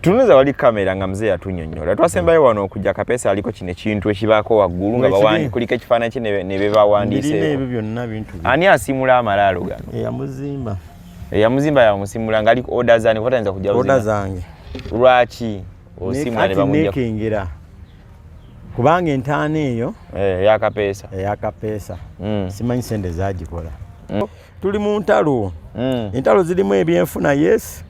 Tunuza wali kamera nga mzee atunyonnyola. Twasembayo wano okujja Kapeesa aliko kino ekintu ekibaako waggulu nga bawandi kuliko ekifaananyi kye ne bebawandiise. Ebyo byonna bintu. Ani asimula Amalaalo gano? Eyamuzimba. Eyamuzimba yamusimula ngali order zange kwatayinza kujja order zange. Lwaki osimula ne bamujja nekengera. Kubanga entaana eyo ya Kapeesa. Ya Kapeesa. Simanyi sente zagikola. Tuli mu ntalo. Entalo zirimu ebyenfuna yes.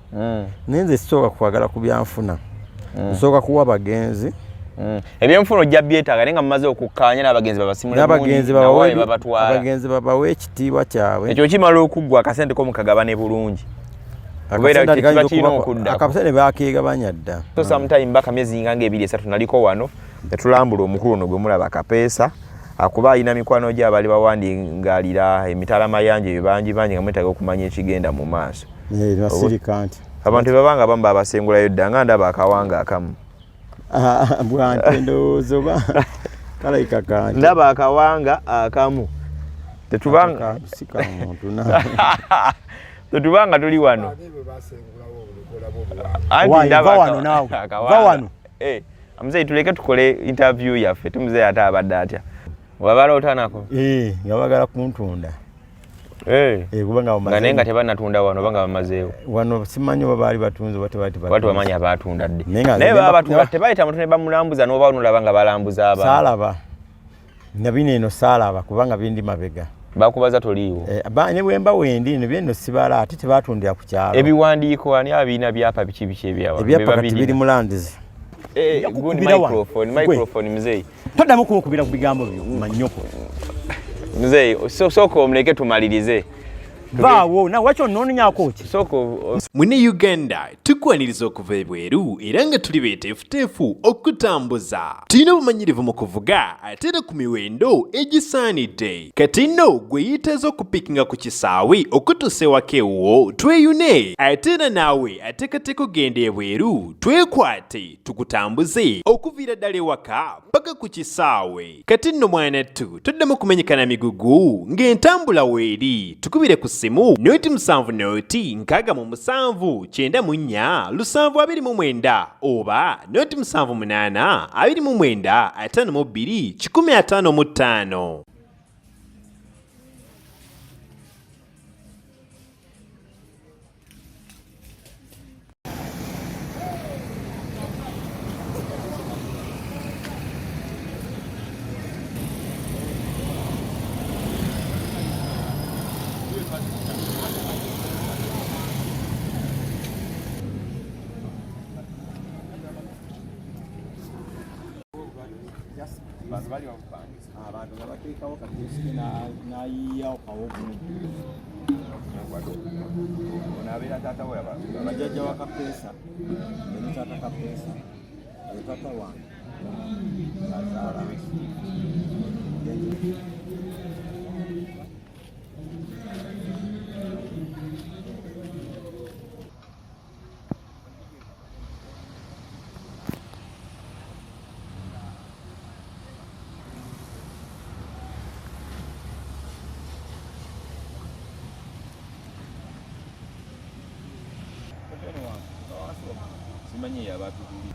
Nenze sooka kwagala ku byanfuna. Sooka kuwa bagenzi. Ebyenfuna ojja byetaaga nenga mumaze okukkaanya n'abagenzi babasimule abagenzi babawe ekitiibwa kyabwe. Ekyo kimala okuggwa akasente ko mukagabane bulungi. Akasente baakegabanya dda. So sometime mbaka myezi nga 2-3 naliko wano netulambula omukulu ono gwe mulaba Kapeesa. Akuba alina mikwano gye abali bawandingalira emitala mayanje bangi nga mwetaaga okumanya ekigenda mu maaso. Abantu babanga bamba abasengulayo dda nga ndaba akawanga akamu. Bwante ndowooza oba kalayika kanti. Ndaba akawanga akamu. Tetubanga tetubanga tuli wano. Ndaba wano nawe. Wano. Amzee tuleke tukole interview yaffe tumzee ate abadde atya. Wabala otanako? Yabagala kuntunda. Kubanga bamaze. Nga tebanatunda wano banga bamazeewo. Wano simanyi babaali batunze bate watu bamanya abatunda dde. Naye baba batunda tebayita mutune bamulambuza n'oba onulaba nga balambuza abantu. Saalaba. Nabino eno saalaba kubanga bindi mabega. Bakubaza toliiwo. Ne bwemba wendi ne byeno sibala ate tebatundira ku kyalo. Ebiwandiiko ani abiina byapa biki ebyawa. Ebyapa kati biri mu landizi. Good microphone mzee. Toddamu kubira ku bigambo byo manyoko. Mzee, soko omuleke tumalirize. Bawo na wacho nonyako ki soko Mune Uganda tukwaniriza okuva ebweru era nga tuli betefutefu okutambuza. Tulina obumanyirivu mu kuvuga ate era ku miwendo egisaanidde. Kati nno gwe yiteeza okupikinga ku kisaawe okutuusa ewaka ewuwo tweyune ate era naawe ateekateeka ogenda ebweru twekwate tukutambuze okuviira ddala ewaka paka ku kisaawe. Kati nno mwanattu toddamu kumenyekana migugu ng'entambula weeri tukubire ku simu noti 7 noti 6 7 oba noti 7 8 52 155. abantu babateekawo kateesike n'ayiyawo kawogumu onabeera taata we abajjajja wa Kapeesa ne taata Kapeesa ye taata wange azaala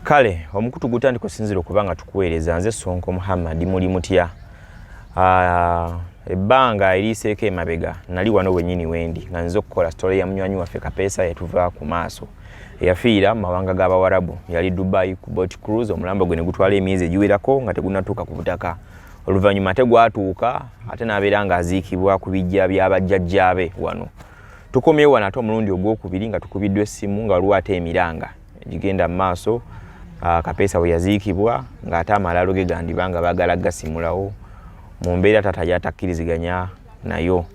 Kale omukutu gutandika osinzira okubanga tukuweereza nze Sonko Muhammad muli mutya. Ebbanga eriiseeko emabega nali wano wennyini wendi nga nze okukola story ya munywanyi waffe Kapeesa yetuva ku maaso eyafiira mu mawanga g'Abawarabu yali Dubai ku boat cruise omulambo gwe ne gutwala emyezi egiwerako nga tegunnatuuka ku butaka oluvannyuma ate gwatuuka ate n'abeera ng'aziikibwa ku bijja by'abajjajjaabe wano. Tukomyewo wano ate omulundi ogwokubiri nga tukubiddwa essimu nga waliwo ate emiranga egigenda mu maaso. Kapeesa bwe yaziikibwa ng'ate Amalaalo ge gandibanga baagala gasimulawo mu mbeera taata yatakkiriziganya nayo.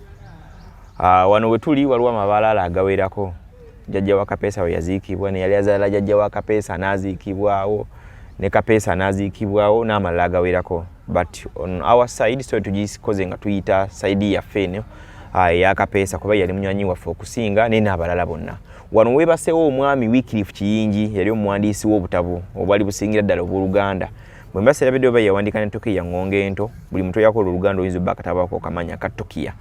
Wano we tuli waliwo amabaalaala agawerako. Jjajja wa Kapeesa bwe yaziikibwa ne yali azaala jjajja wa Kapeesa n'aziikibwawo ne Kapeesa n'aziikibwawo n'amalala agawerako. But on our side so tugikoze nga tuyita side yaffe eno ya Kapeesa kuba yali munywanyi waffe okusinga ne n'abalala bonna. Wano webaseewo omwami Wycliffe Kiyingi yali omuwandiisi w'obutabo obwali busingira ddala obw'Oluganda. Bwe mbaseera bidde oba yawandika n'entokiya ng'onge ento buli muntu yakola Oluganda oyinza obba akatabo ako okamanya kattokiya.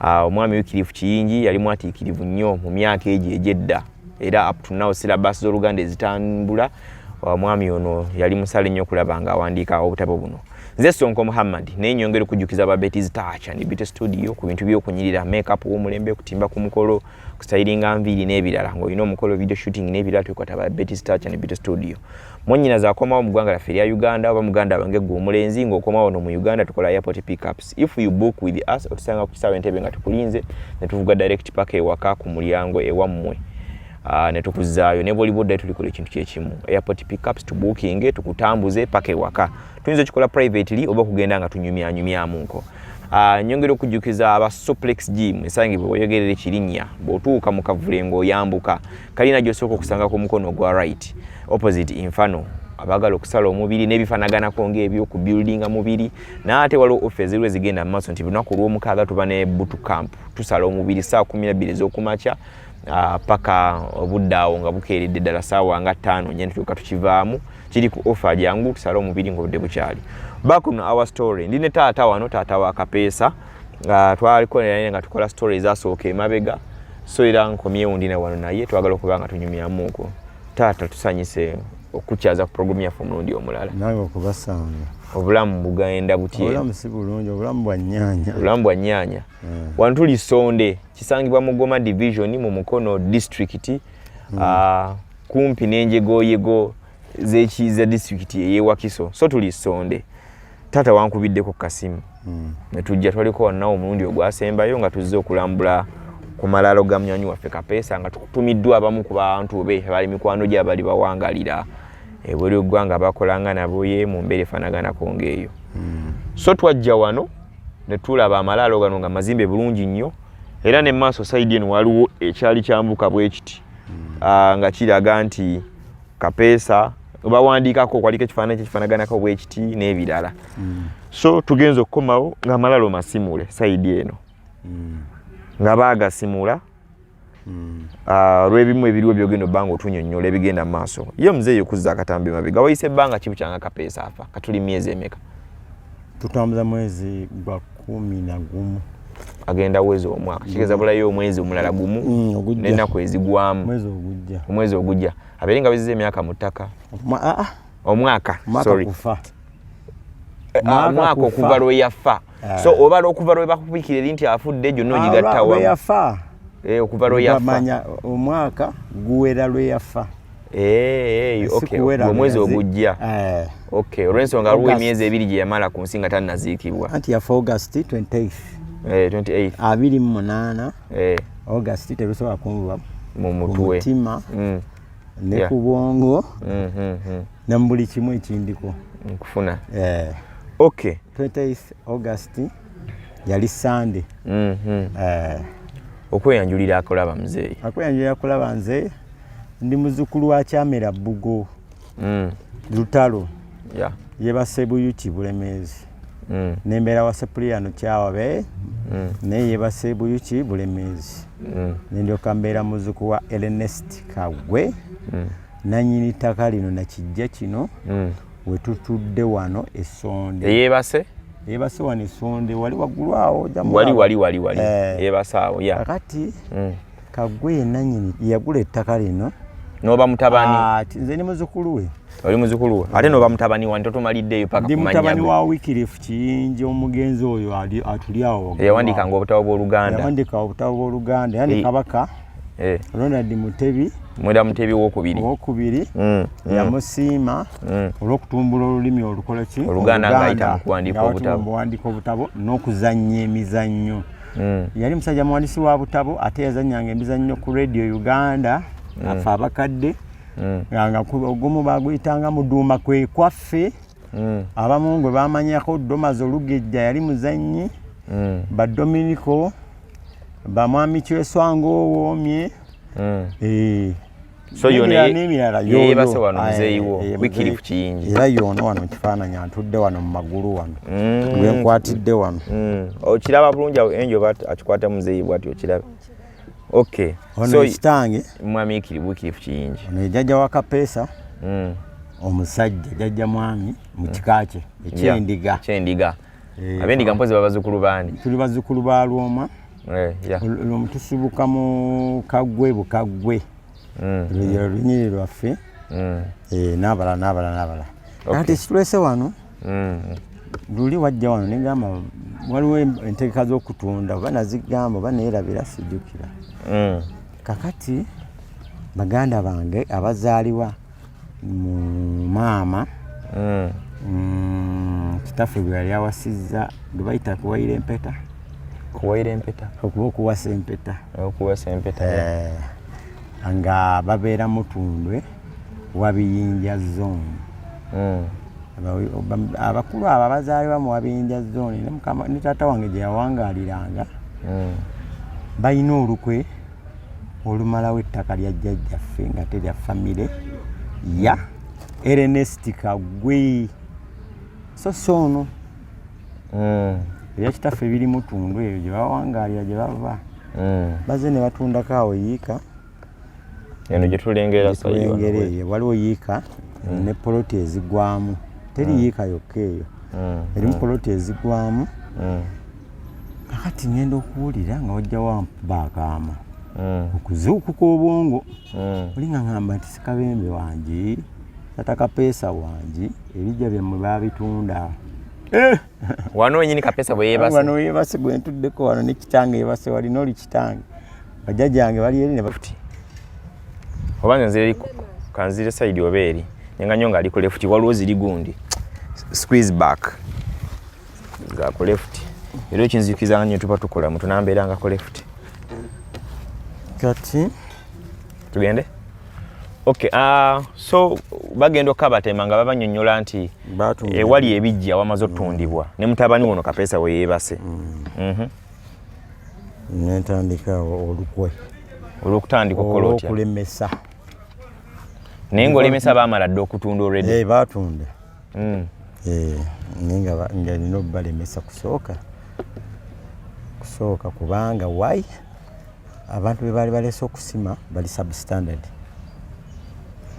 Omwami Wycliffe Kiyingi yali mwatiikirivu nnyo mu myaka egyo egy'edda era up to now syllabus z'Oluganda ezitambula omwami ono yali musale nnyo kulaba nga awandiika obutabo buno. Nze Sonko Muhammad naye nyongera okujjukiza aba Betty's Touch and Beauty Studio ku bintu by'okunyirira makeup w'omulembe, kutimba ku mukolo, kustylinga nviiri n'ebirala. Ng'olina omukolo video shooting n'ebirala tukwata aba Betty's Touch and Beauty Studio. Mwennyina z'akomawo mu ggwanga laffe erya Uganda oba muganda wange gwe omulenzi ng'okomawo no mu Uganda tukola airport pickups. If you book with us otusanga ku Kitaawe Entebbe nga tukulinze ne tuvuga direct paka ewaka ku mulyango ewammwe. Ne tukuzaayo ne bw'oli bodda tulikola ekintu kyekimu. Airport pickups to booking tukutambuze paka ewaka. Tuyinza okikola privately oba kugenda nga tunyumyamunko. Nyongera okujjukiza aba Suplex Gym esangibwa oyogerera ekirinnya bw'otuuka mu Kavule ng'oyambuka kalina gy'osooka okusanga ku mukono gwa right opposite Infano abagala okusala omubiri n'ebifaanaganako ng'ebyo ku buildinga mubiri n'ate waliwo office zirwe zigenda mu maaso nti lunaku lw'omukaaga tuba ne boot camp tusala omubiri saa 12 ez'okumakya paka obudde awo nga bukeeredde ddala ssaawa nga 5 nyene tutuuka tukivaamu kiri ku offer jangu tusala omubiri ng'obudde bukyali. Back on our story ndine taata wano taata wa Kapeesa twaliko naye nga tukola stories zasooka emabega so era nkomyewo ndine wano naye twagala okuba nga tunyumyamuko. Taata tusanyise okukyaza ku program yaffe omulundi omulala. Nawe okubasanga. Obulamu bugenda butye? Obulamu si bulungi, obulamu bwa nnyaanya. Obulamu bwa nnyaanya. Wano tuli Sonde kisangibwa mu Goma division mu Mukono district kumpi n'enjegoyego z'ekiza district ey'Ewakiso. So tuli Sonde. Tata wankubiddeko kasimu. Ne tujja twaliko wanawo omulundi ogwasembayo nga tuzze okulambula ku malaalo ga munywanyi waffe Kapeesa nga tukutumiddwa abamu ku bantu be abali mikwano gye abali bawangalira buli ggwanga bakolanga nabo ye mu mbeera efaanaganako ng'eyo. So twajja wano ne tulaba amalaalo gano nga mazimbe bulungi nnyo era ne maaso side eno waliwo ekyali kyambuka bwe kiti nga kiraga nti Kapeesa bawandiikako kwaliko ekifaananyi ekifaanaganako bwe kiti n'ebirala. So tugenza okukomawo nga amalaalo masimule side eno nga baagasimula lw'ebimu ebiriwo byogenda obbanga otunyonnyola ebigenda mu maaso. Ye muzeeyo okuzza akatambi mabega wayise ebbanga kibu kyanga Kapeesa afa katuli myezi emeka? Tutambuza mwezi gwa 11 agenda wezi omwaka kigeza bulayo omwezi omulala gumu n'ennaku ezigwamu omwezi ogujja abeere nga weziza emyaka mu ttaka omwaka sorry mwaka okuva lwe yafa. So oba okuva lwe bakubikira nti afudde gyonna ogigattawa yafa okuva lwe yafa bamanya omwaka guwera lwe yafa. Okay omwezi ogujja okay olw'ensonga lwe emyezi ebiri gye yamala ku nsi nga tannaziikibwa anti yafa August 28 28 August terusobola kumulwa mu mutwe mutima ne ku bwongo ne mu buli kimu ekindiko nkufuna okay 28 August yali Sunday. Okweyanjulira akulaba muzeeyi. Akweyanjulira akulaba nze ndi muzukulu wa Kyamera Bbugo Lutalo yebase Buyuki Bulemeezi nembeera wa Sepuliano Kyawabe naye yebase Buyuki Bulemeezi nendyoka mbeera muzuku wa Ernest Kagwe nanyini ttaka lino nakijja kino wetutudde wano Essonde. Yebase wano Essonde wali waggulu awo wali yebase awo kakati Kagwe nanyini yagula ettaka lino noba mutabani nze ni muzukulu we. Oli muzukulu we ate noba mutabani wa ntotomaliddeyo paka kumanya. Ndi mutabani wa Wikirifu Kiyingi omugenzi oyo ali awo yawandikanga obutabo bw'Oluganda. Yawandika obutabo bw'Oluganda yani Kabaka Ronald Mutebi Mwenda Mutebi wokubiri yamusiima olw'okutumbula olulimi olukola ki Oluganda ng'ayita mu kuwandika obutabo n'okuzannya emizannyo. Yali musajja muwandiisi wa butabo ate yazannyanga emizannyo ku Radio Uganda afe abakadde nga ogumu baguyitanga Muduuma kwe kwaffe abamu gwe bamanyako Domazi Olugejja yali muzannyi ba Dominico bamwami Kyeswanga Owoomye so yebase wano muzeeyi wo Wikirifu Kiyingi era yono wano mukifaananyi atudde wano mu magulu wano lwenkwatidde wano okiraba bulungi awo enjoba akikwata muzeeyi bwati okiraba okay so kitange mwami Wikirifu Kiyingi ono jjajja wa Kapeesa omusajja jjajja mwami mu kika kye ekyendiga abendiga mpozi babazukulu bandi tuli bazukulu ba Lwoma tusibuka mu Kagwe Bukagwe lunyiri lwaffe n'abala kati ekitulese wano luli wajja wano negamba waliwo entegeka z'okutunda oba nazigamba oba neerabira sijjukira kakati baganda bange abazaalibwa mu maama kitaffe bwe yali awasizza gwe bayita kuwayira empeta okuba okuwasa empeta nga babeera mutundwe wabiyinja zone abakulu abo abazaalibwa mu wabiyinja zone ne taata wange gye yawangaaliranga balina olukwe olumalawo ettaka lya jjajjaffe nga terya famire ya Ernest Kagwe so ono ebya kitaffe biri mutundwe ebyo gye bawangaalira gye bava baze ne batundako awo yiika eno gye tulengera waliwo yiika ne poloti ezigwamu teri yiika yokka eyo erimu poloti ezigwamu kakati ngenda okuwulira nga wajja wampuba akaama okuzuukuka obwongo oli nga ngamba nti sikabembe wange tata Kapeesa wange ebijja byammwe babitunda wano wenyini Kapeesa bwe yeebase wano yeebase gwe ntuddeko wano ne kitange yeebase walina oli kitange bajjajjange bali eri ne bafuti obange nzire kanzire side oba eri nenga nyonga ali ku left waliwo ziri gundi squeeze back za ku left era ekinzikiza nnyo tuba tukola mu tunambeeranga ku left kati tugende okay so bagenda okabatema nga babanyonnyola nti wali ebijja wamaze otundibwa ne mutabani wono Kapeesa we yeebase nentandika olukwe olwokutandika okukola otya okulemesa naye ng'olemesa baamala dde okutunda already baatunda nga nina obalemesa kusooka kubanga why abantu be baali balese okusima bali substandard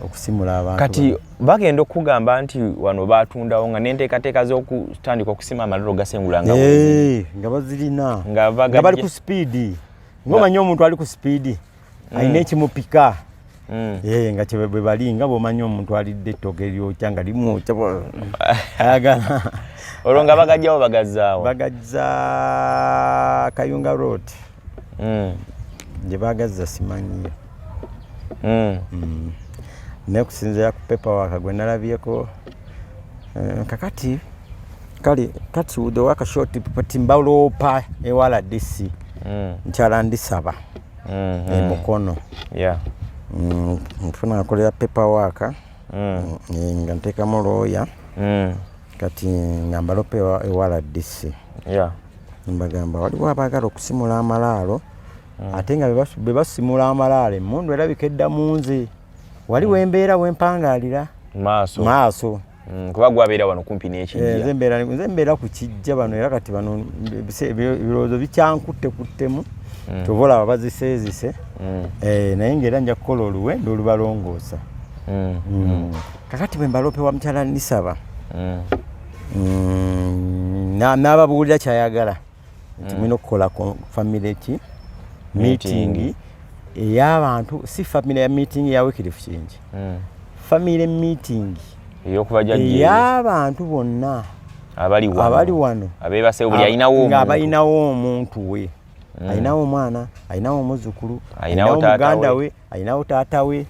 okusimula abantu kati bagenda okugamba nti wano batundawo nga n'enteekateeka z'okutandika okusima amaliro gasengula nga bazirina nga bali ku speedi ng'omanyi omuntu ali ku speedi alina ekimupika nga bwe bali nga bw'omanyi omuntu alidde ettooke eryokya nga limwokya ayagala olwo nga bagajjawo bagazaawo bagazza Kayunga Road gye bagazza simanyiyo naye kusinziira ku paperwork gwe nalabyeko kakati kale kati the work short patimbaloopa ewala DC nkyala ndisaba emukono nfuna akolera paperwork nga nteekamu looya kati nga mbalopa ewala DC mbagamba waliwo abaagala okusimula amalaalo ate nga be basimula amalaalo emmundu erabika edda mu nze waliwo embeera wempangaalira maaso kuba gwabeera wano kumpi n'ekijja nze mbeera ku kijja bano era kati bano ebirowoozo bikyankuttekuttemu toba olaba baziseezise naye ng'era nja kukola oluwendo olubalongoosa kakati bwe mbalope wa mukyala Nisaba n'ababuulira kyayagala nti mulina okukola famire ki meeting ey'abantu si famire ya meeting ya Wycliffe Kingi famire meeting ey'abantu bonna abali wano abeebase buli alinawo omuntu we alinawo omwana alinawo omuzzukulu alinawo muganda we alinawo taata we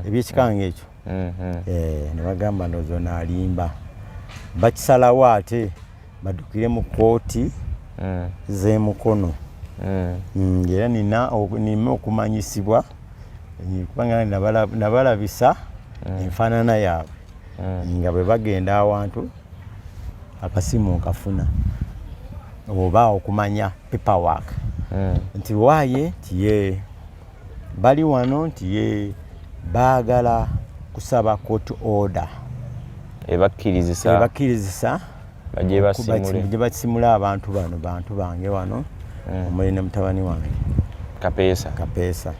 ebyekikanga ekyo ne bagamba ndozo naalimba bakisalawo ate baddukire mu kooti z'emukono era nina okumanyisibwa kubanga nabalabisa enfaanana yaabwe nga bwe bagenda awantu akasimu nkafuna oba okumanya paperwork nti waaye nti bali wano nti baagala kusaba court order ebakkirizisa gye basimula abantu bano bantu bange wano omuli ne mutabani wange Kapeesa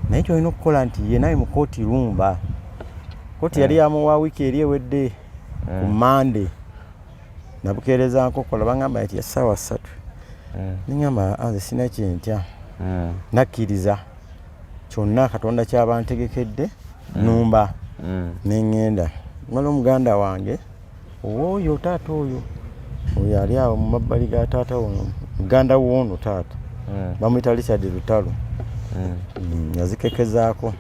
naye kyolina okukola nti ye naye mu kooti lumba kooti yali yamuwa wiiki eri ewedde ku Mande nabukeereza nkokola bagamba nti essaawa 3 ningamba nze sina kyentya nakkiriza kyonna Katonda kyabantegekedde numba nengenda mwana omuganda wange oyo taata oyo ali awo mu mabbali ga taata ono muganda woono taata bamuyita Richard Lutalo yazikekezaako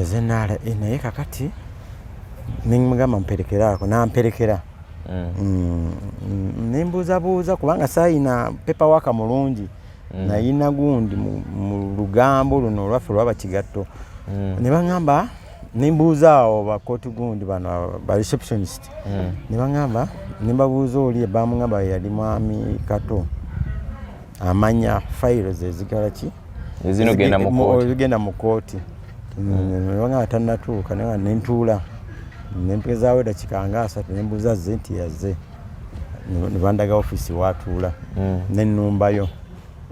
ezenaala naye kakati nemugamba mperekeraako namperekera nembuuzabuuza kubanga saayina pepawaka mulungi nayina gundi mu lugambo luno olwaffe olw'abakigatto ne baŋŋamba nembuuza awo bakooti gundi bano ba receptionist ne baŋŋamba nembabuuza oli bamuŋŋamba yali mwami Kato amanya fayiro ze zigala ki zigenda mu kooti nebaŋŋamba tannatuuka nentuula nempezaawo eddakiika nga 3 nembuuza ze nti yazze ne bandaga ofiisi watuula nennumbayo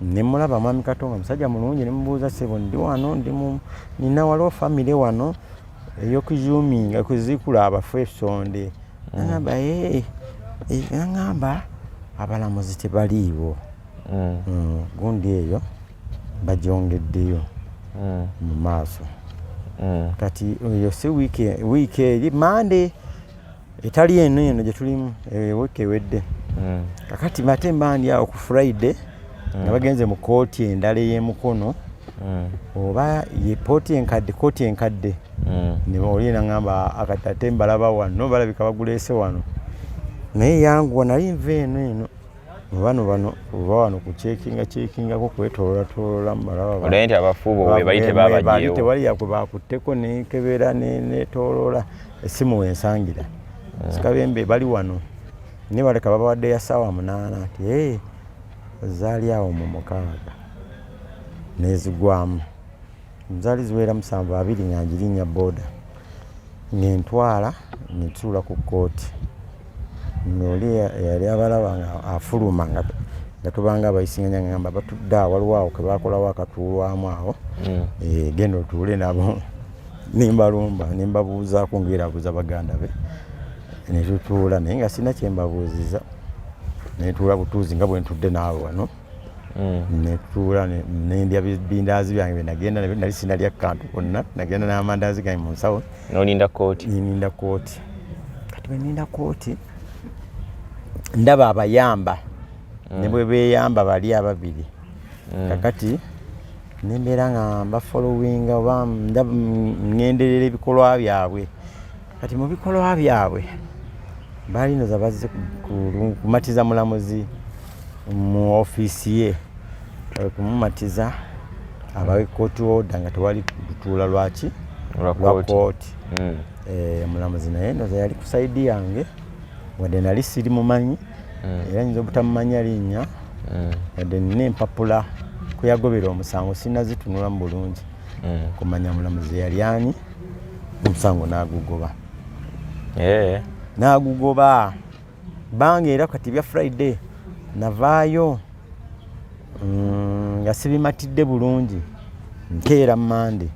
nemulaba mwami Kato nga musajja mulungi nemubuuza sebo ndi wano nina waliwo famire wano ey'okuzuuminga kuzikula abafu esonde nagamba nagamba abalamuzi tebaliiwo gundi eyo bagyongeddeyo mu maaso kati eyo si wiiki eri mande etali eno gye tulimu wiiki ewedde kakati mate mbandi awo ku Friday nga bagenze mu kooti endala ey'emukono oba ye kooti enkadde oli nagamba akatate mbalaba wano balabika baguleese wano naye yanguwa nali nva eno bano oba wano kuceekingako kwetololatolola olaye nti abafuubo we bayite babagyewo tewaliya kwe bakutteko nekebera netolola essimu wensangira sikabembe bali wano ne baleka babawadde ya ssaawa 8 ati zaali awo mu 6 nezigwamu zaali ziwera 7 nga njirinya boda ngentwala netuula ku kooti ng'oli yali abalaba nga afuluma nga tubanga abayisinganya ngamba batudde awo waliwo awo ke bakolawo akatuulwamu awo genda otuule nabo nimbalumba nimbabuuzaako ngerabuuza baganda be netutuula naye nga sina kyembabuuziza netuula butuuzi nga bwe ntudde naawe wano netuula nendya bindaazi byange byenagenda nali sinalya kantu konna nagenda n'amandaazi gange mu nsawo nolinda kooti kati bwe ninda kooti ndaba abayamba ne bwe beeyamba bali ababiri kakati nembeera nga mbafollowinga oba ngenderera ebikolwa byabwe kati mu bikolwa byabwe balinoza bazze kumatiza mulamuzi mu ofiisi ye kumumatiza abawe kooti order nga tewali kutuula lwaki lwa kooti mulamuzi naye noza yali ku saidi yange wadde nali siri mumanyi era nyinza obutamumanya linnya wadde nina empapula kuyagobera omusango sinazitunula mu bulungi kumanya mulamuzi yali ani omusango n'agugoba n'agugoba bange era kati bya Friday navaayo nga sibimatidde bulungi nkeera Monday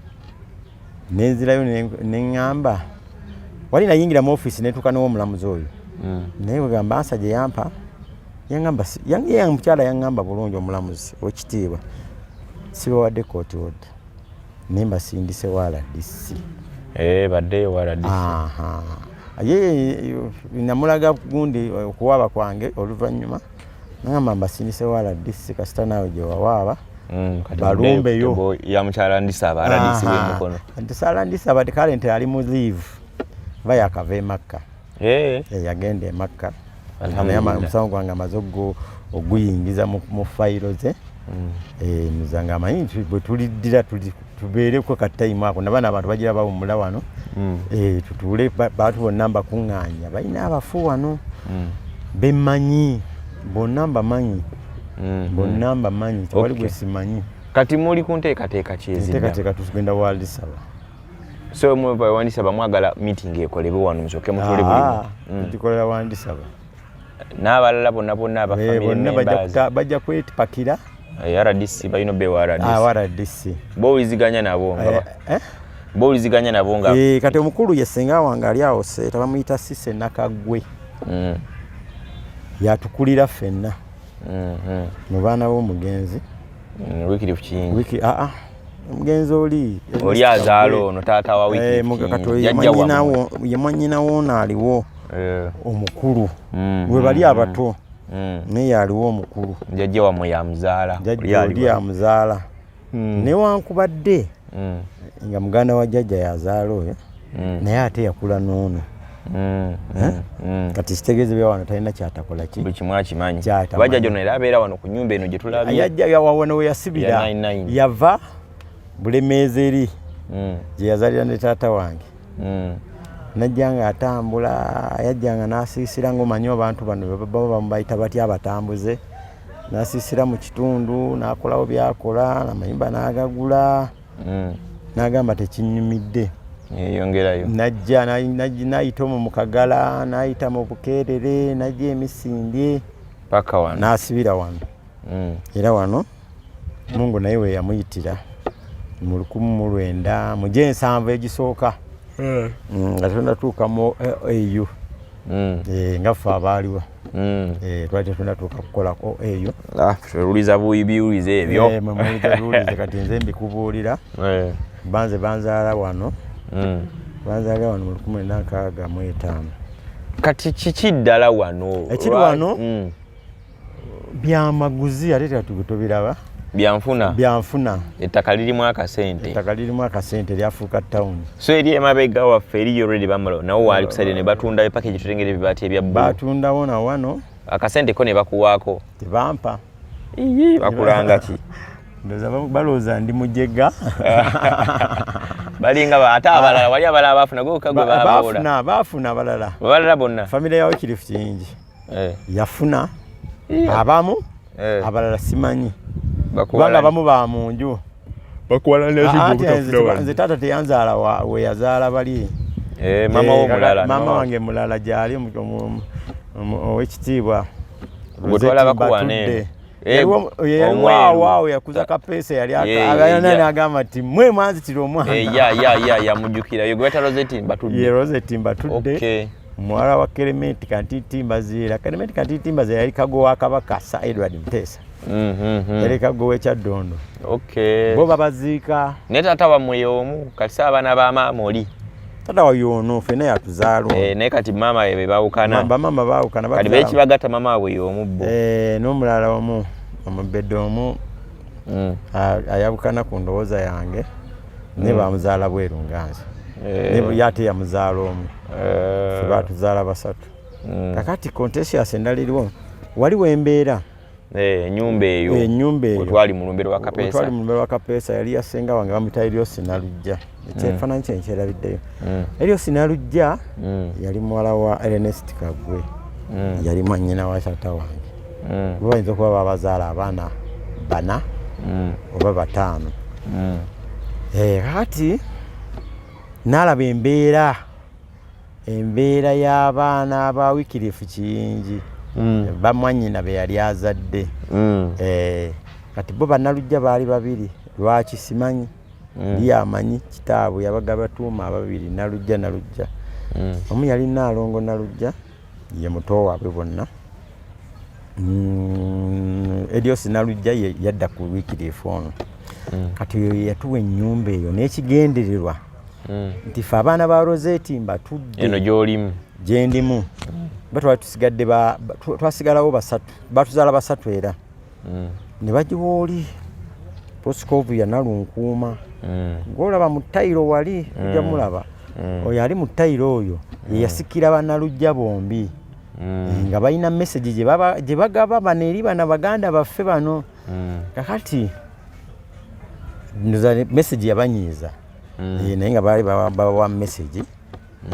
nenzirayo neŋŋamba wali nayingira mu ofiisi netuuka n'owomulamuzi oyo naye wegamba ansa gye yampa yaŋŋamba mukyala yaŋŋamba bulungi omulamuzi w'ekitiibwa sibawadde kooti order naye mbasindise wala DC baddeyo wala DC ye namulaga gundi okuwaaba kwange oluvannyuma nagamba mbasindise wala DC kasita naawe gye wawaaba balumbeyo ya mukyala ndisaba aladisi w'emukono ntisala ndisaba kale nti ali mu leave ba yakava emakka yagenda emakka naye omusango gwange amaze oguyingiza mu fayiro ze nzanga amanyi bwe tuliddira tubeereko katayimu ako nabana abantu bagira bawummula wano tutuule bantu bonna mbakuŋŋaanya balina abafu wano bemmanyi bonna mbamanyi bonna mbamanyi tewali gwe simanyi kati muli ku nteekateeka nteekateeka tugenda wandisaba so wandisaba mwagala meeting ekolebwe wano musooke mutule bulimu tugikolera wandisaba n'abalala bonna abafamily bajja kwepakira RDC balina bewa RDC bowuliziganya nabo nga kati omukulu ye ssenga wange ali awo seeta bamuyita Sise Nakagwe yatukulira ffenna mu baana b'omugenzi wikirifu kingi Omugenzi oli azaalo ono taata wa wiki yamanyinawo naaliwo omukulu bwe bali abato naye aliwo omukulu jjajja wamwe yamuzaala oli yamuzaala newankubadde nga muganda wa jjajja yazaala oyo naye ate yakula n'ono kati kitegeezebwa wano talina kyatakola ki buli kimu akimanyi bajjajja ono era abeera wano ku nnyumba eno gye tulabye yajja wano we yasibira yava Bulemeezi eri gye yazaalira ne taata wange najja nga atambula yajjanga n'asiisira ng'omanyi abantu bano baba bamubayita batya abatambuze n'asiisira mu kitundu n'akolawo byakola amayumba n'agagula n'agamba tekinnyumidde yongerayo najja n'ayita omwo mu Kagala n'ayita mu Bukeerere najja emisindye paka wano n'asibira wano era wano Mungu naye we yamuyitira mu 1900 mu Gyensanvu egisooka nga tunatuuka mu eyo nga ffe abaaliwo twali tunatuuka kukolako eyo tweruliza biwulize ebyo biwulize kati nze mbikubuulira banzaala wano mu 1965 kati kiki ddala wano ekiri wano byamaguzi ate tubiraba byanfuna ettaka lirimu akasente lyafuuka town so eri emabega waffe eriyo already bamala nawo waali kusaidde ne batundayo package tutengera ebibaati ebya bbulu batundawo na wano akasente ko ne bakuwaako tebampa bakulanga ki balooza ndi mujega balinga ate abalala wali abalala baafuna gwe baafuna abalala bonna famire yawe kirifu kingi yafuna abamu abalala simanyi kubanga abamu ba mu nju nze taata teyanzaala we yazaala bali mama wange mulala gyali owekitiibwa yaliwaawo yakuza Kapeesa yali agamba nti mwe mwanzitira omwana yamujjukira yogweta Rosette Mbatudde muwala wa Kerementi Kantiitimba Ziira yali kago wa Kabaka Sir Edward Muteesa yali kago w'Ekyaddondo bo babaziika ne taata wammwe y'omu kati abaana ba maama oli taata wa y'ono ffenna yatuzaala naye kati maama be baawukana bamaama baawukana kati beekibagatta maama waabwe y'omu bo n'omulala omu omubedde omu ayabukana ku ndowooza yange ne bamuzaala bweru nganze ne ate yamuzaala omu ffe baatuzaala basatu kakati Contentious endaliriwo waliwo embeera ennyumba eyo twali mu Lumbero wa Kapeesa yali yasenga wange bamuyita Eryosi Nalujja ekyefaananyi kye nkyerabiddeyo Eryosi Nalujja yali muwala wa Ernest Kaggwe yali mwannyina wa taata wange bo bayinza okuba babazaala abaana 4 oba 5 kakati nalaba embeera y'abaana aba Wikirifu Kiyingi bamwannyina be yali azadde kati bo Bannalujja baali 2 lwaki simanyi amanyi Kitaawe yabaga batuuma ababiri Nalujja omu yali Naalongo Nalujja ye muto waabwe bonna Eryosi Nalujja yadda ku Wikirifu ono kati yatuwa ennyumba eyo n'ekigendererwa nti ffe abaana ba Rosette Mbatudde eno gy'olimu gyendimu batwali tusigadde twasigalawo 3 batuzaala 3 era ne bagiwa oli Poscovu ya Nalunkuuma ng'olaba mu ttayiro wali ojja mulaba oyo ali mu ttayiro oyo ye yasikira Bannalujja bombi nga balina message gye bagaba bano eri bana baganda baffe bano kakati message yabanyiiza naye nga baali bawa message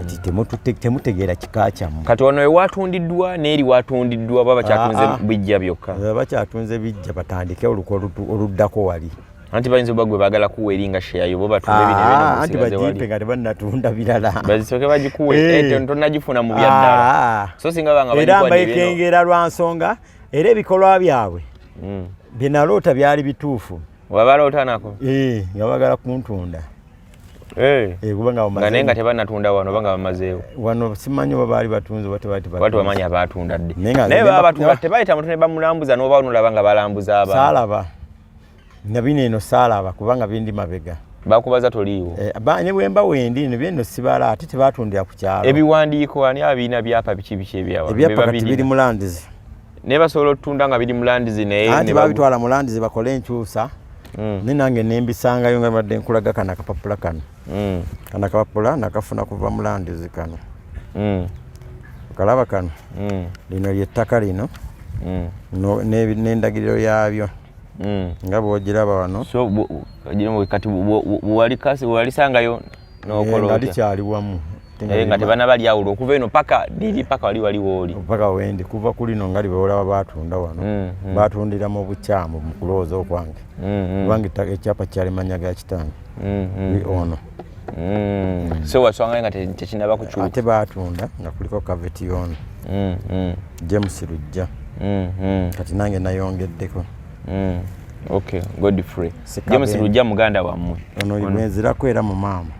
nti temutegeera kika kyammwe kati ono ewatundiddwa n'eri watundiddwa baba bakyatunze bijja byokka bakyatunze bijja batandike oluko oluddako wali anti bayinza obagwe baagala kuwa eringa sheyayo bo batunde anti bajipe nga tebannatunda birala bazisooke bagikuwe tonnagifuna mu byaddala so singa banga era mbayekengera lwa nsonga era ebikolwa byabwe bye naloota byali bituufu wabaloota nako nga bagala kuntunda nga naye nga tebannatunda wano oba nga bamazeewo wano simanyi oba baali batunze wati bamanyi abatunda dde naye baba batunda tebayita mutu ne bamulambuza n'oba nolaba nga balambuza abantu saalaba nabine eno saalaba kubanga bindi mabega bakubaza toliiwo ne bwemba wendi ne byeno sibala ate tebatundira ku kyalo ebiwandiiko ani abina byapa biki ebyawa ebyapa kati biri mu landizi ne basobola otunda nga biri mu landizi naye ati babitwala mu landizi bakole enkyusa ne nange nembisangayo nga badde nkulaga kana kapapula kano kana kapapula nakafuna kuva mu landizi kano kalaba kano lino lyettaka lino n'endagiriro yabyo nga bwogiraba wano so kati walisangayo nga likyali wamu nga tebana bali awulo okuva eno paka liri paka waliwo oli paka wendi kuva ku lino nga libeolaba batunda wano batundira mu bukyamu mu kulowooza okwange kubanga ekyapa kyali manya ga kitange ono so waswanga nga tekinaba kukyuka ate batunda nga kuliko kaveti ono James Lujja kati nange nayongeddeko okay Godfrey James Lujja muganda wammwe ono mwezirako era mu maama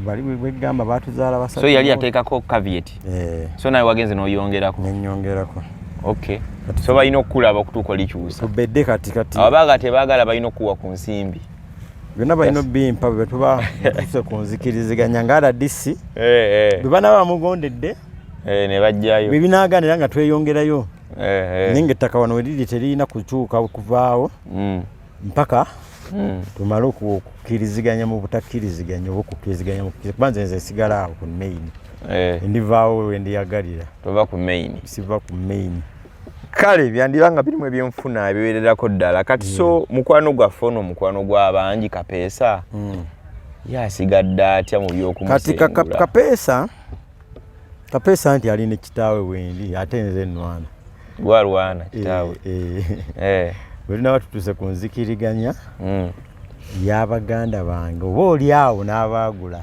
bali bwegamba batuzaala basatu so yali ateekako caveat so nawe wagenze n'oyongerako nenyongerako okay so balina okukulaba okutuuka olikyusa tubedde kati ababaga tebaagala balina okuwa ku nsimbi byonna balina obimpa bwe tuba tuse ku nzikiriziganya nga RDC bwe banaba bamugondedde ne bajjayo bwe binaaganira nga tweyongerayo ninga ettaka wano weriri terina kukyuka kuvaawo mpaka tumale okukkiriziganya mu butakkiriziganya oba okukkiriziganya kubanza nze nsigala awo ku main ndivaawo wendiyagalira tova ku main siva ku main kale byandibanga birimu ebyenfuna ebiwererako ddala kati so mukwano gwaffe ono mukwano gw'abangi Kapeesa yasigadde atya mu by'okumusimbula kati Kapeesa nti alina kitaawe wendi ate nze nnwana gwalwana kitaawe bwe nabatutuse ku nzikiriganya y'abaganda bange oba oli awo n'abaagula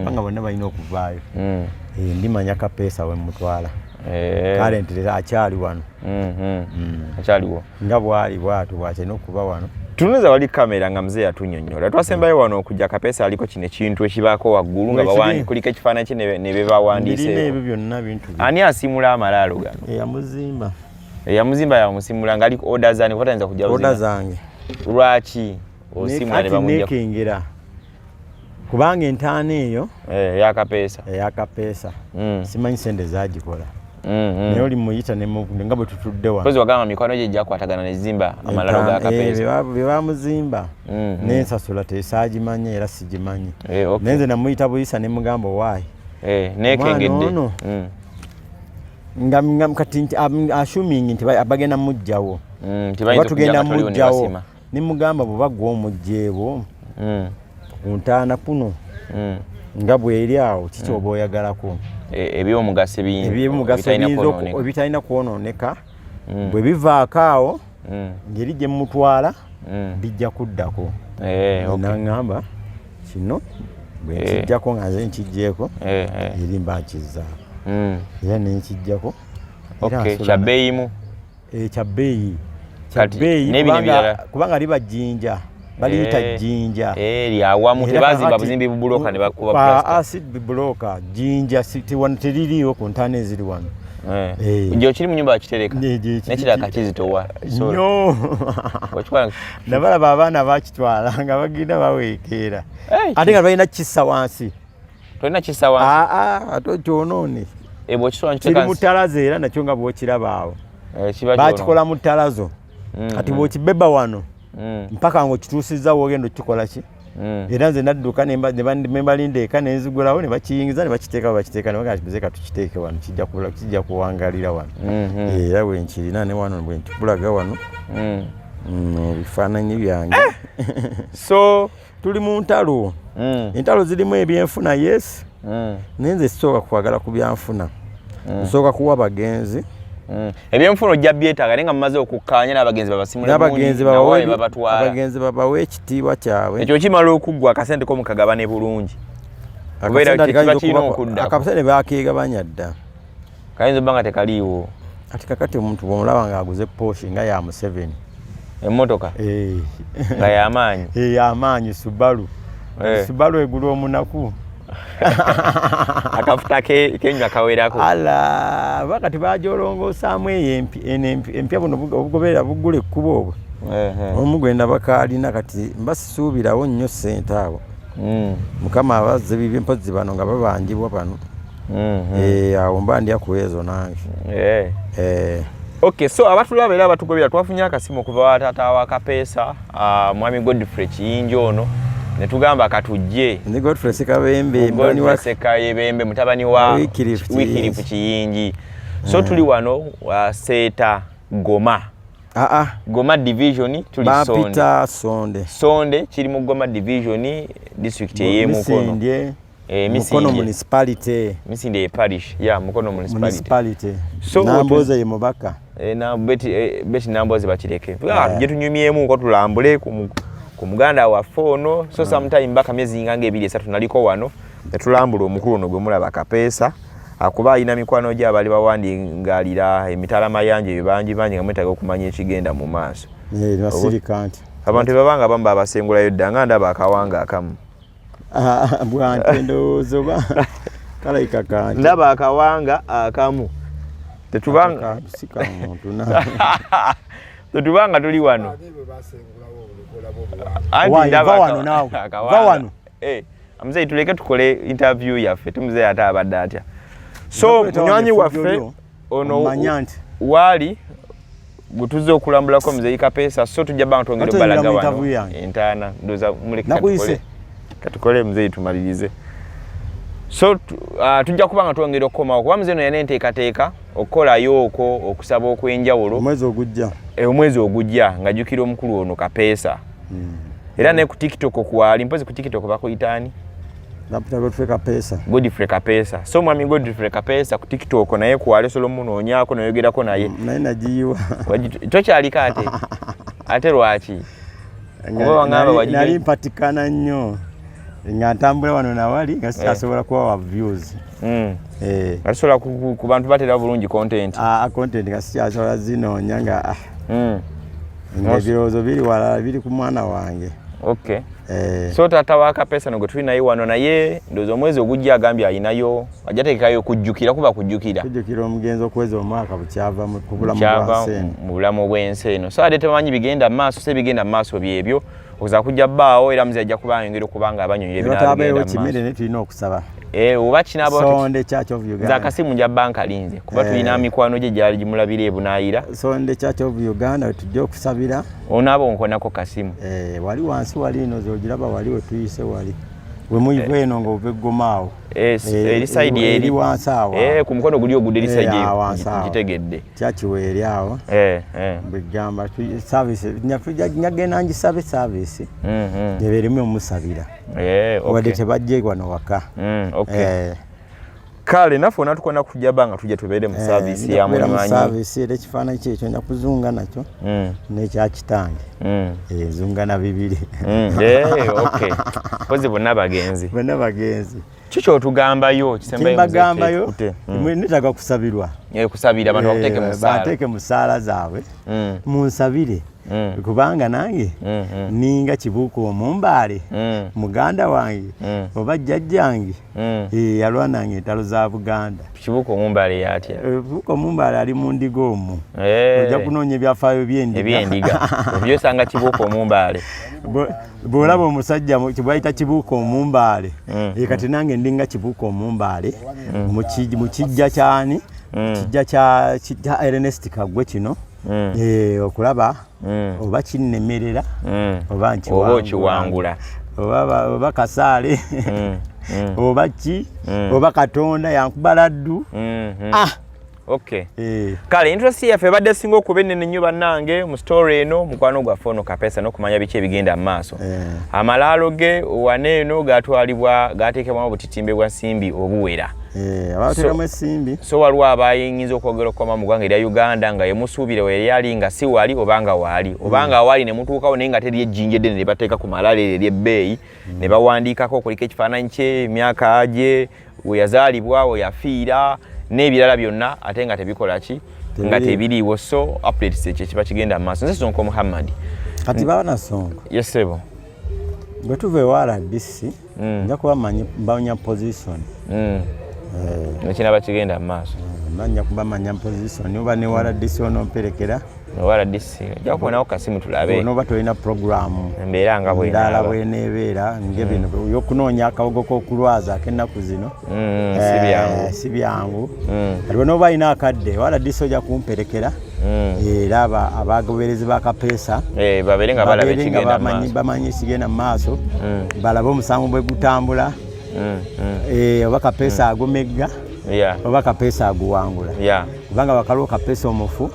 banga bonna balina okuvaayo ndimanya Kapeesa we mutwala kale nti akyali wano akyaliwo nga bwali bwatu bwakyalina okuba wano tunuza wali kamera nga mzee atunyonnyola twasembayo wano okujja Kapeesa aliko kino ekintu ekibaako waggulu nga kuliko ekifaananyi kye ne bebawandiise ebyo byonna bintu ani asimula amalaalo gano eyamuzimba yamusimula nga aliko oda zani kwatayinza kujja oda zange lwaki osimula ne bamujja nekengera kubanga entaana eyo eya Kapeesa simanyi sente zagikola naye oli muyita nga bwe tutudde wano pozi wagamba mikwano gye gyakwatagana ne zimba amalaalo ga Kapeesa bye bamuzimba n'ensasula tesaagimanya era sigimanyi naye nze namuyita buyisa ne mugamba owaayi nekengedde nga kati assuming nti bagenda mujjawo batugenda mujjawo ne mugamba bwe bagwa omujjeebo ku ntaana kuno nga bweri awo kiki oba oyagalako ebyomugaso ebitalina kwonooneka bwe bivaako awo ngeri gye mutwala bijja kuddako naŋŋamba kino bwe nkijjako nga nze nkijjeeko eri mba nkizzaako era nenkijjako kyabbeeyimu kyabbeeyi kubanga liba jjinja baliyita jjinja lyawamu tebazimba buzimbi bubuloka ne bakuba acid bubuloka jjinja teririiwo ku ntaana eziri wano gye okiri mu nyumba yakitereka nekiraka kizitowa nyo nabalaba abaana bakitwala nga bagenda baweekeera ate nga balina kissa wansi tolina kissa wansi ate kyonoone kiri mu ttalazo era nakyo nga bwokiraba awo bakikola mu ttalazo kati bwokibeba wano mpaka ng'okituusizza woogenda okikola ki era nze nadduka ne balinda eka nenzigulawo ne bakiyingiza ne bakiteekawo ne bagamba kibuzeka tukiteeke wano kijja kuwangalira wano era bwenkirina ne wano bwe nkikulaga wano bifaananyi byange so tuli mu ntalo entalo zirimu ebyenfuna yes naye nze sisooka kwagala ku byanfuna nsooka kuwa bagenzi ebyenfuna ojja byetaaga naye nga mumaze okukkaanya n'abagenzi abagenzi babawe ekitiibwa kyabwe ekyo kimala okuggwa akasente komukagabane bulungi akasente bakegabanya dda kayinza obba nga tekaliiwo ati kakati omuntu bwomulaba nga aguze Porsche nga ya Museveni emmotoka nga y'amaanyi y'amaanyi Subaru egula omunaku akafuta kenywa kawerako ala bakati bajolongosaamu eyo empya buno obugoberera bugula ekkubo obwo omu gwenda bakaalina kati mbasisuubirawo nnyo ssente awo mukama abazze bibye mpozi bano nga babangibwa bano awo mba ndya ku ezo nange Okay, so abatulaba era abatugobera twafunye akasimu okuva wa taata wa Kapeesa mwami Godfrey Kiyinja ono ne tugamba katujje ndi Godfrey Sekabembe mbani wa Sekayebembe mutabani wa Wikirifu Kiyinji so tuli wano wa Seta Goma Goma division tuli Bapita Sonde kiri mu Goma division district ye Mukono Mukono municipality Misinde parish Mukono municipality so Namboze ye mubaka na beti Namboze bakireke je tunyumyemu ko tulambule ku muganda wa fono so sometime mbaka myezi ngange 2-3 naliko wano netulambula omukulu no gwe mulaba Kapeesa akuba alina mikwano gye abali bawandi ngalira emitala mayanje bangi nga mwetaga okumanya ekigenda mu maaso basirikanti abantu babanga bamba abasengulayo ddanga ndaba akawanga akamu bwante ndowoozo ba kalaika kanti ndaba akawanga akamu tetubanga tetubanga tuli wano wano amzee tuleke tukole interview yaffe tumzee ata abadde atya so munywanyi waffe ono wali gutuze okulambulako mzee Kapeesa so tujja bantu ongera balaga wano entana ndoza muleka katukole mzee tumalirize so tujja kubanga tuongera okoma kuba mzee no yanenteekateeka okukola yoko okusaba okwenjawulo omwezi ogujja ngajukira omukulu ono Kapeesa era ne ku TikTok kwali mpozi ku TikTok bakuyitani Godfrey Kapeesa so mwami Godfrey Kapeesa ku TikTok naye kwali Solomon onyako nayogerako naye najiwa tokyalika ate lwaki nali mpatikana nnyo nga ntambula wano nawali nga sikyasobola kuba wa views asobola ku bantu batera bulungi content nga sikyasobola zinoonya nga ebirowoozo biri wala biri ku mwana wange okay so taata wa Kapeesa no gwe tuli naye wano naye ndozo omwezi ogujja agambye alinayo ajateekayo kujjukira kuba kujjukira omugenzi okweza omwaka bukyava mu bulamu bw'ensi eno so ate tebamanyi bigenda maaso se bigenda maaso byebyo okuza kujja bbaawo era muze ajja kubanga engeri okubanga abanyonyi ebintu kimere ne tulina okusaba oba kinaba Sonde Church of Uganda za kasimu nja banka linze kuba tulina mikwano gye gyali gimulabira ebunaayira Sonde Church of Uganda tujja okusabira onabo nkonako kasimu wali wansi wali ino zogiraba wali wetuyise wali we muyive eno nga ove Gomaawo eri side eri wansi awo ku mukono guli ogudde side gitegedde chachi weeri awo bigamba service nyagenda ngisabe service neberimu omusabira wadde tebajje wano waka kale naffe natukona kujja banga tujja tubeere mu service ya mulimanyi service era ekifaananyi kyekyo nja kuzunga nakyo n'ekyakitange zungana bibiri okay pozi bonna bagenzi kikyo otugambayo kisembayo netaga kusabirwa kusabira abantu bateeke mu ssaala zaabwe munsabire kubanga nange ninga Kibuuka Omumbaale muganda wange oba jjajjange yalwa nange entalo za Buganda. Kibuuka Omumbaale yatya? Kibuuka Omumbaale ali mu ndiga omwo ojja kunoonya ebyafaayo ebyendiga obyosanga Kibuuka Omumbaale bw'olaba omusajja bayita Kibuuka Omumbaale kati nange ndinga Kibuuka Omumbaale mu kijja kyani kijja kya Ernest Kagwe kino okulaba oba kinnemerera oba kiwangula oba kasaale oba ki oba Katonda yankuba laddu okay kale interest yaffe badde singa okuba ennene nnyo bannange mu story eno mukwano gwaffe ono Kapeesa n'okumanya biki ebigenda mu maaso amalaalo ge waneeno gateekebwamu obutitimbe bwa nsimbi obuwera so waliwo abayinza okwogera okukoma mu ggwanga erya Uganda nga yemusuubire we yali nga si wali obanga waali ne mutuukawo naye nga teri ejjinja eddene ne bateeka ku malaalo eryo ery'ebbeeyi ne bawandiikako okuliko ekifaananyi kye emyaka gye we yazaalibwa we yafiira n'ebirala byonna ate nga tebikola ki nga tebiriiwo so updates ekyo kiba kigenda mu maaso nze Sonko Muhammad kati baana Sonko yesebo bwe tuva ewa RDC nja kuba mbawunya position nekinaba kigenda mu maaso manya kubamanya position oba ne wala disi onomperekera wala disi ja kubonawo kasimu tulabe onoba tolina programu embeera nga bwendala bwenebeera ngebino yokunoonya akawogo k'okulwaza ak'ennaku zino si byangu kati noba alina akadde wala disi ojja kumperekera era abagoberezi ba Kapeesa babeere nga bamanyi ekigenda mu maaso balabe omusango bwe gutambula oba Kapeesa agomegga oba Kapeesa aguwangula kubanga bakaliwo Kapeesa omufu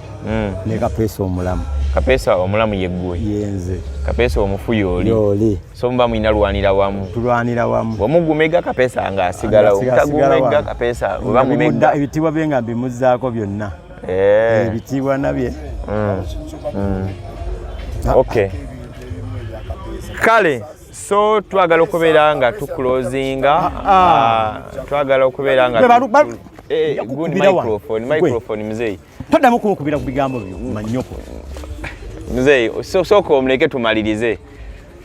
ne Kapeesa omulamu. Kapeesa omulamu yeggwe yenze, Kapeesa omufu yoli so muba mulina lwanira wamu. Tulwanira wamu bwemugumega Kapeesa nga asigalawo, utagumega Kapeesa oba mumega ebitiibwa bye nga mbimuzzaako byonna ebitiibwa nabye. Okay, kale so twagala okubeera nga tuclosinga twagala okubeera nga good microphone mzee toddamu kumukubira ku bigambo byo manyoko mzee soko omuleke tumalirize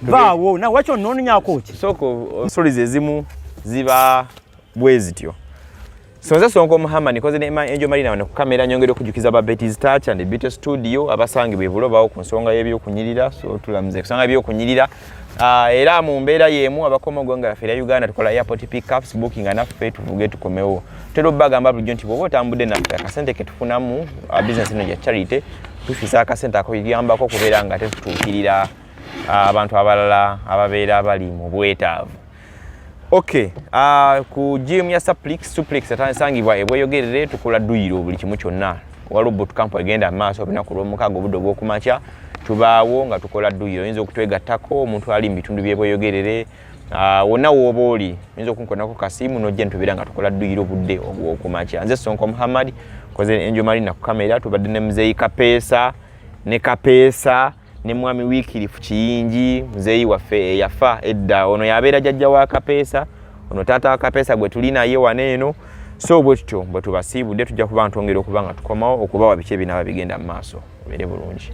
baawo na wacho nonyako ki soko stories ezimu ziba bwezityo sonza sonko Muhammad nikoze ne Angel Marina ne ku kamera nyongere okujukiza ba Betty's Touch and Beauty Studio abasangi bevulo bawo ku nsonga y'ebyo kunyirira so tulamze kusanga ebyo kunyirira era mu mbeera yemu abakoma gonga rafera Uganda tukola airport pickups booking anaffe tuvuge tukomewo tero bagamba buljo nti bobo tambudde naffe akasente ke tufunamu business ino ya charity tufisa akasente akuyambako kubeera nga tetutukirira abantu abalala ababeera bali mu bwetaavu. Okay, ku gym ya suplex atansangibwa ebweyogerere tukola duyiro buli kimu kyonna waliwo boot camp egenda maaso obinaku lw'omukago obudde obw'okumakya tubaawo nga tukola duyiro oyinza okutwegattako omuntu ali mu bitundu byebweyogerere wonna wooba oli oyinza okunkonako kasimu nojja ntubira nga tukola duyiro obudde obw'okumakya. Nze Sonko Muhammad koze Angel Marina ku kamera tubadde ne muzeeyi Kapeesa ne Kapeesa ne mwami Wikirifu Kiyingi muzeeyi waffe yafa edda ono yabeera jjajja wa Kapeesa ono taata wa Kapeesa gwe tuli naye waneeno so bwetutyo bwe tubasiibudde tujja kuba ntongera okuba nga tukomawo okubawa biki ebinaba bigenda mu maaso obere bulungi.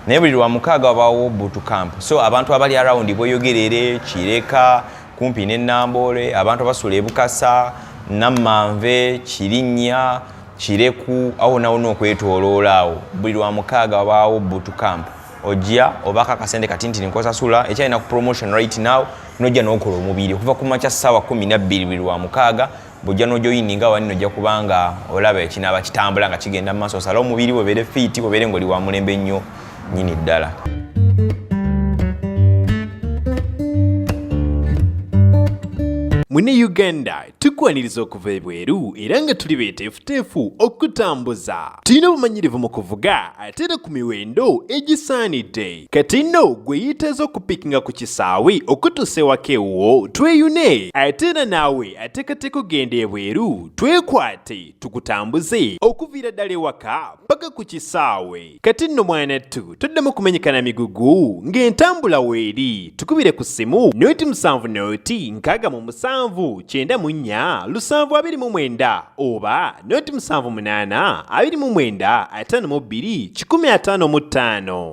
Naye buli lwa mukaaga wabaawo boot camp so abantu abali around bweyogerere Kireka kumpi ne Nambole abantu abasula ebukasa Namanve Kirinnya Kireku awo nawo n'okwetooloola buli lwa mukaaga wabaawo boot camp ojja obaka kasente katintini nkosasula ekyalina ku promotion right now nojja n'okola omubiri okuva ku makya ssaawa 12 buli lwa mukaaga bujja n'ojoyininga wani nojja kubanga olaba ekinaaba kitambula nga kigenda mu maaso osala omubiri bwebeere fiiti bwebeere ng'oli wa mulembe nnyo nyini ddala. Mune Uganda tukwaniriza okuva ebweru era nga tuli beeteefuteefu okutambuza. Tulina obumanyirivu mu kuvuga ate era ku miwendo egisaanidde. Kati nno gwe yeetaaza okupikinga ku kisaawe okutuusa ewaka ewuwo tweyune ate era naawe ateekateeka okugenda ebweru twekwate tukutambuze okuviira ddala ewaka paka ku kisaawe. Kati nno mwanattu toddamu kumenyekana migugu ng'entambula weeri tukubire ku ssimu noti 7 noti 6 94 729 oba noti 78 29 52 155.